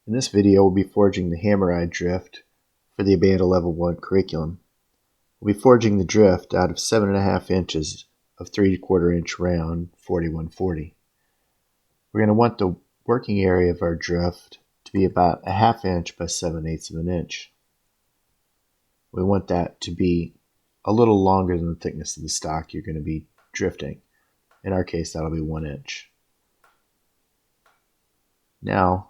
In this video, we'll be forging the hammer-eye drift for the ABANA Level I curriculum. We'll be forging the drift out of 7.5 inches of 3/4 inch round 4140. We're going to want the working area of our drift to be about 1/2 inch by 7/8 of an inch. We want that to be a little longer than the thickness of the stock you're going to be drifting. In our case, that'll be 1 inch. Now,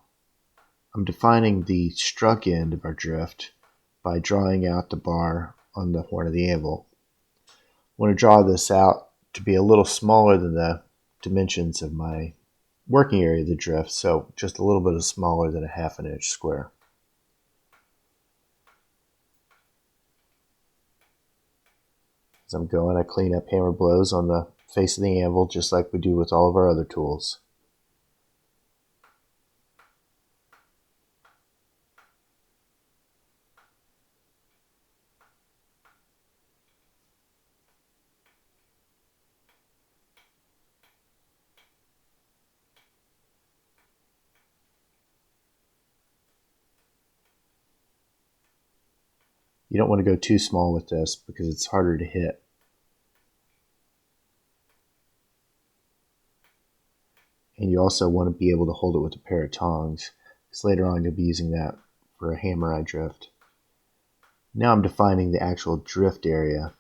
I'm defining the struck end of our drift by drawing out the bar on the horn of the anvil. I want to draw this out to be a little smaller than the dimensions of my working area of the drift, so just a little bit smaller than 1/2 inch square. As I'm going, I clean up hammer blows on the face of the anvil just like we do with all of our other tools. You don't want to go too small with this because it's harder to hit. And you also want to be able to hold it with a pair of tongs, because later on you'll be using that for a hammer-eye drift. Now I'm defining the actual drift area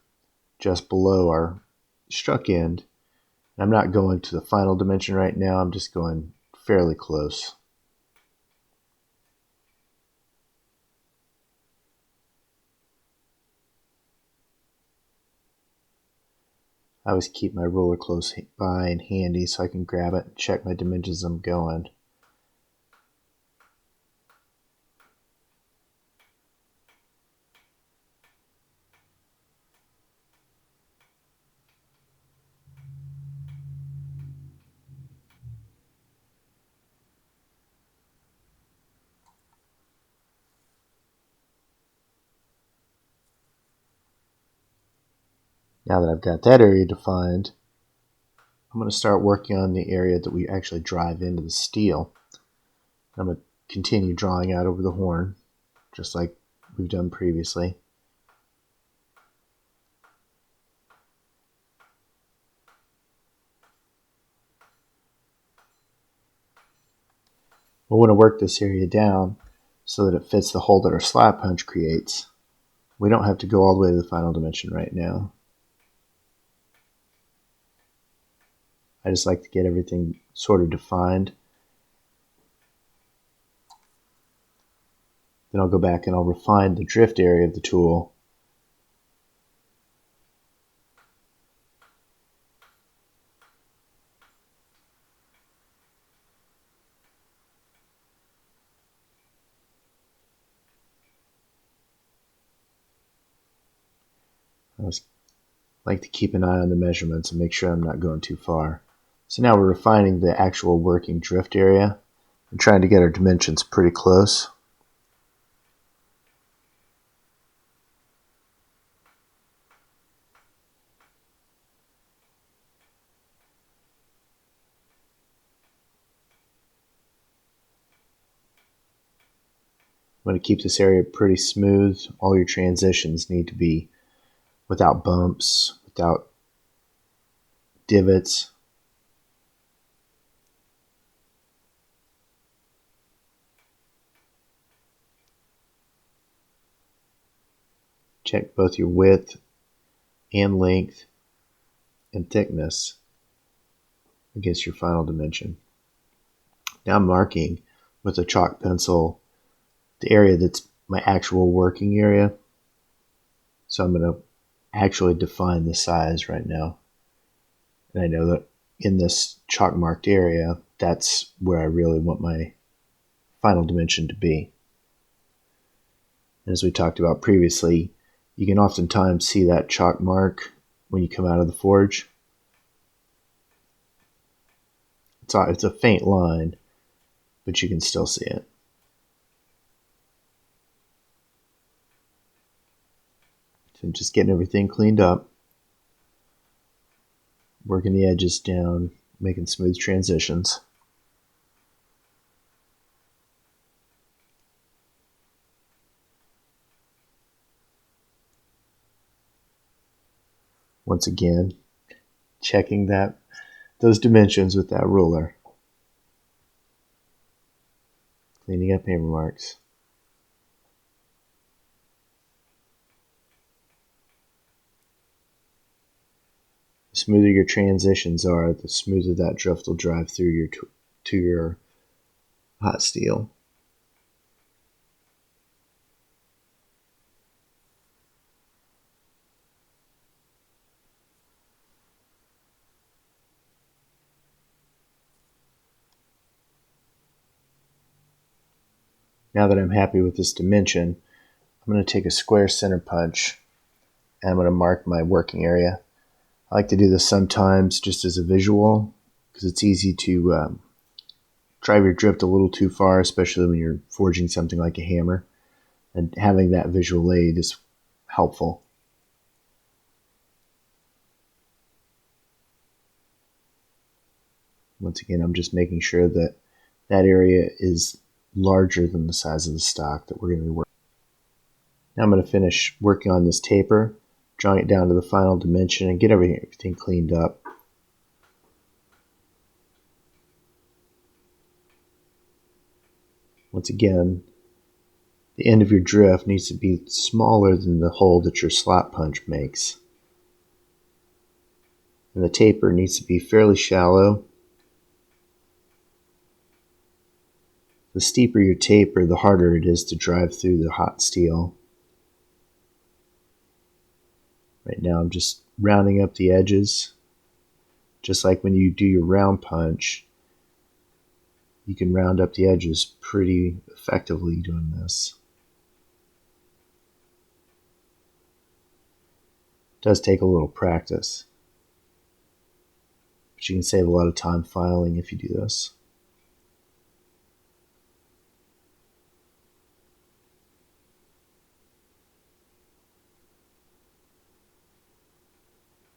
just below our struck end. I'm not going to the final dimension right now, I'm just going fairly close. I always keep my ruler close by and handy so I can grab it and check my dimensions as I'm going. Now that I've got that area defined, I'm going to start working on the area that we actually drive into the steel. I'm going to continue drawing out over the horn, just like we've done previously. We'll want to work this area down so that it fits the hole that our slap punch creates. We don't have to go all the way to the final dimension right now. I just like to get everything sort of defined. Then I'll go back and I'll refine the drift area of the tool. I always like to keep an eye on the measurements and make sure I'm not going too far. So now we're refining the actual working drift area and trying to get our dimensions pretty close. I'm going to keep this area pretty smooth. All your transitions need to be without bumps, without divots. Check both your width and length and thickness against your final dimension. Now I'm marking with a chalk pencil the area that's my actual working area. So I'm going to actually define the size right now. And I know that in this chalk marked area, that's where I really want my final dimension to be. And as we talked about previously, you can oftentimes see that chalk mark when you come out of the forge. It's a faint line, but you can still see it. So I'm just getting everything cleaned up, working the edges down, making smooth transitions. Once again, checking those dimensions with that ruler. Cleaning up hammer marks. The smoother your transitions are, the smoother that drift will drive through to your hot steel. Now that I'm happy with this dimension, I'm going to take a square center punch and I'm going to mark my working area. I like to do this sometimes just as a visual because it's easy to drive your drift a little too far, especially when you're forging something like a hammer. And having that visual aid is helpful. Once again, I'm just making sure that that area is larger than the size of the stock that we're going to be working. Now I'm going to finish working on this taper, drawing it down to the final dimension and get everything cleaned up. Once again, the end of your drift needs to be smaller than the hole that your slot punch makes. And the taper needs to be fairly shallow. The steeper your taper, the harder it is to drive through the hot steel. Right now I'm just rounding up the edges. Just like when you do your round punch, you can round up the edges pretty effectively doing this. It does take a little practice, but you can save a lot of time filing if you do this.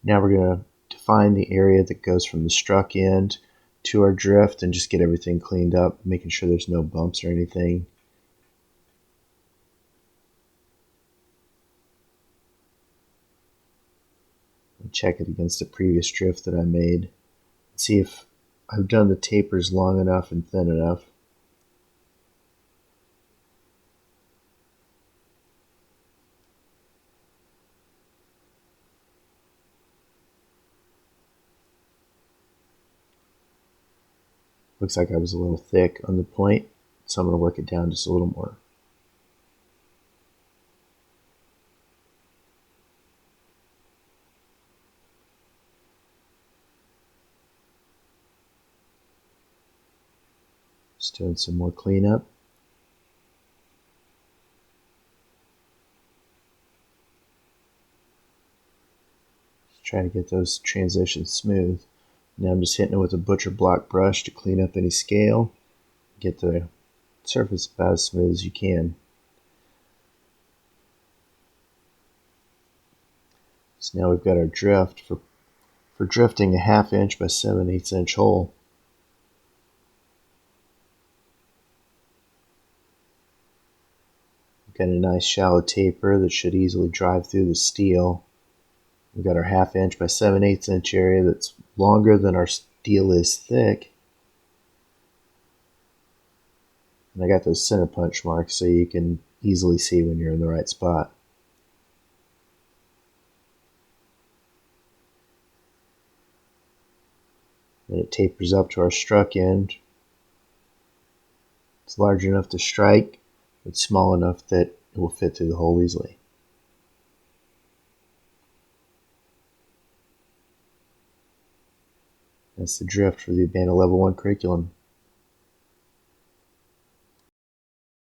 Now we're going to define the area that goes from the struck end to our drift and just get everything cleaned up, making sure there's no bumps or anything. Check it against the previous drift that I made. See if I've done the tapers long enough and thin enough. Looks like I was a little thick on the point, so I'm going to work it down just a little more. Just doing some more cleanup. Just trying to get those transitions smooth. Now I'm just hitting it with a butcher block brush to clean up any scale. Get the surface about as smooth as you can. So now we've got our drift. For drifting a 1/2 inch by 7/8 inch hole. We've got a nice shallow taper that should easily drive through the steel. We've got our 1/2 inch by 7/8 inch area that's longer than our steel is thick. And I got those center punch marks so you can easily see when you're in the right spot. Then it tapers up to our struck end. It's large enough to strike, but small enough that it will fit through the hole easily. That's the drift for the ABANA Level I curriculum.